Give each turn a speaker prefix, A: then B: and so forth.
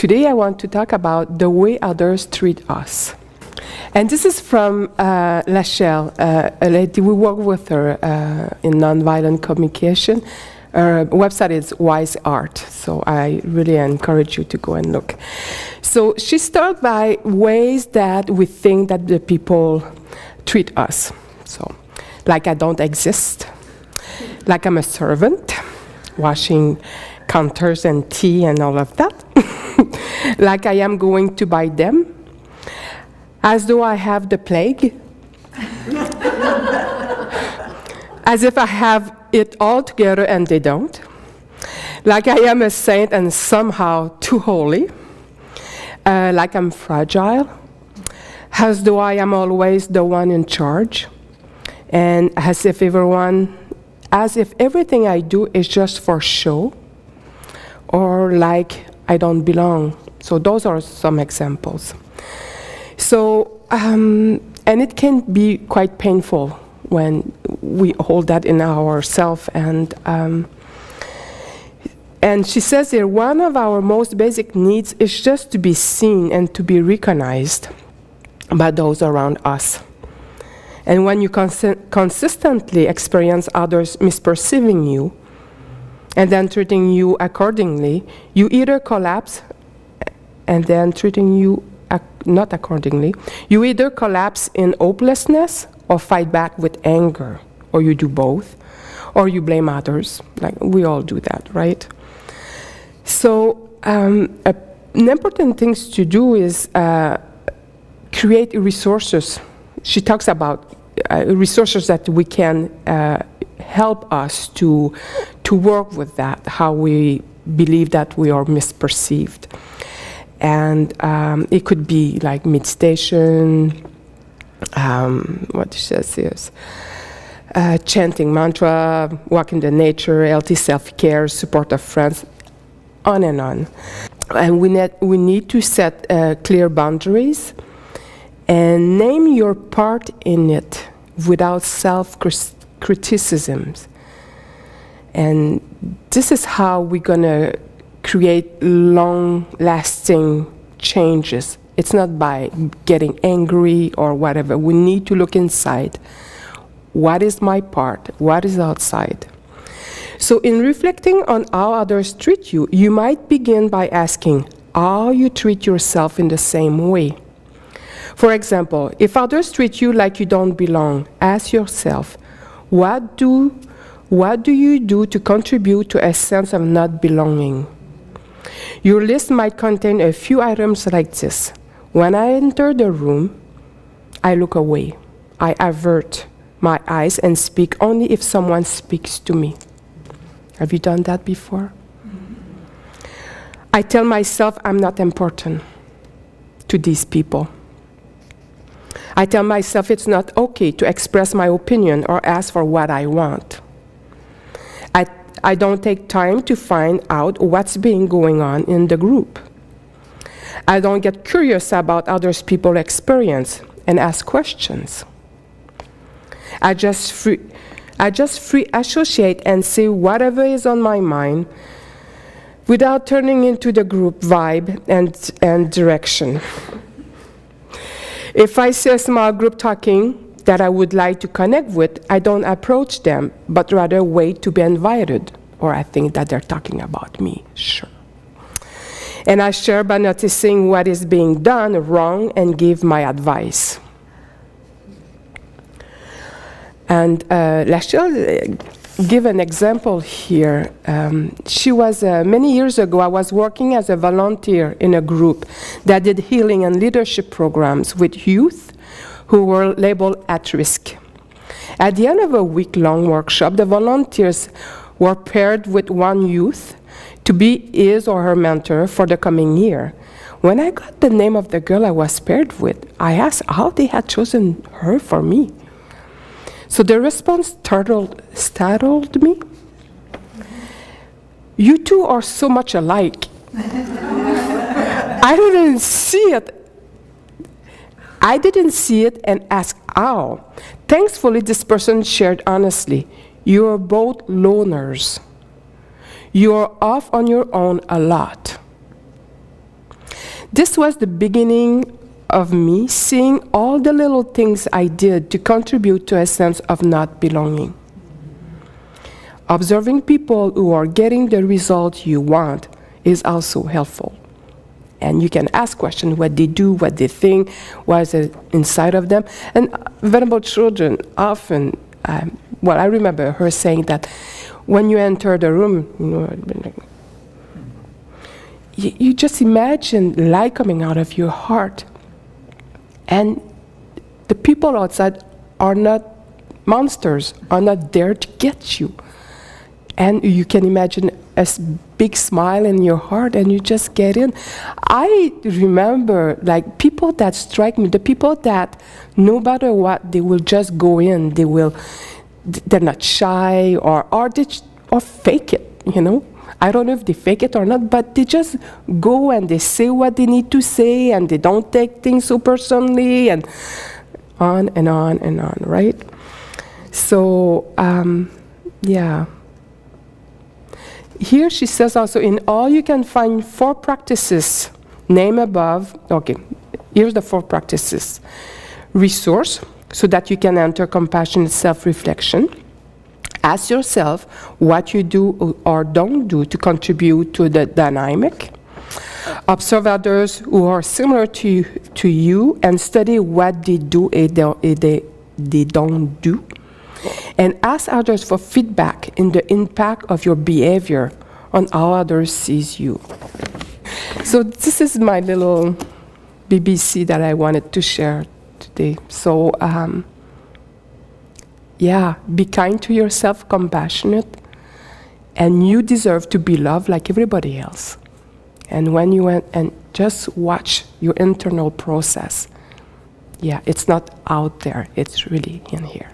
A: Today I want to talk about the way others treat us. And this is from Lachelle, a lady. We work with her in nonviolent communication. Her website is Wise Art, so I really encourage you to go and look. So she starts by ways that we think that the people treat us. So, like I don't exist, like I'm a servant, washing counters and tea and all of that, like I am going to buy them, as though I have the plague, as if I have it all together and they don't, like I am a saint and somehow too holy, like I'm fragile, as though I am always the one in charge, and as if everything I do is just for show, or like I don't belong. So those are some examples. So, and it can be quite painful when we hold that in ourselves. And she says here, one of our most basic needs is just to be seen and to be recognized by those around us. And when you consistently experience others misperceiving you and then treating you accordingly, you either collapse and then treating you not accordingly. You either collapse in hopelessness or fight back with anger, or you do both, or you blame others. Like we all do that, right? So an important thing to do is create resources. She talks about resources that we can help us to work with that, how we believe that we are misperceived. And it could be like meditation, what she says is chanting mantra, walk in the nature, healthy self-care, support of friends, on and on. And we need to set clear boundaries and name your part in it without self-criticisms. And this is how we're going to create long-lasting changes. It's not by getting angry or whatever. We need to look inside. What is my part? What is outside? So in reflecting on how others treat you, you might begin by asking how you treat yourself in the same way. For example, if others treat you like you don't belong, ask yourself, what do you do to contribute to a sense of not belonging? Your list might contain a few items like this. When I enter the room, I look away. I avert my eyes and speak only if someone speaks to me. Have you done that before? I tell myself I'm not important to these people. I tell myself it's not okay to express my opinion or ask for what I want. I don't take time to find out what's been going on in the group. I don't get curious about other people's experience and ask questions. I just free associate and say whatever is on my mind without turning into the group vibe and direction. If I see a small group talking that I would like to connect with, I don't approach them, but rather wait to be invited, or I think that they're talking about me, sure. And I share by noticing what is being done wrong and give my advice. And Lachelle give an example here. She was, many years ago, I was working as a volunteer in a group that did healing and leadership programs with youth who were labeled at risk. At the end of a week-long workshop, the volunteers were paired with one youth to be his or her mentor for the coming year. When I got the name of the girl I was paired with, I asked how they had chosen her for me. So the response startled me. You two are so much alike. I didn't see it. And asked how. Thankfully, this person shared honestly, you are both loners. You are off on your own a lot. This was the beginning of me seeing all the little things I did to contribute to a sense of not belonging. Observing people who are getting the result you want is also helpful. And you can ask questions, what they do, what they think, what is inside of them. And vulnerable children often, I remember her saying that when you enter the room, you just imagine light coming out of your heart. And the people outside are not monsters, are not there to get you. And you can imagine a big smile in your heart and you just get in. I remember like people that strike me, the people that no matter what, they will just go in, they're not shy or fake it, you know. I don't know if they fake it or not, but they just go and they say what they need to say and they don't take things so personally and on and on and on, right? So, yeah. Here she says also, in all you can find 4 practices, name above. Okay, here's the 4 practices. Resource, so that you can enter compassionate self-reflection. Ask yourself what you do or don't do to contribute to the dynamic. Observe others who are similar to you and study what they do and they don't do. And ask others for feedback in the impact of your behavior on how others sees you. So this is my little BBC that I wanted to share today. So yeah, be kind to yourself, compassionate, and you deserve to be loved like everybody else. And when you went and just watch your internal process, yeah, it's not out there, it's really in here.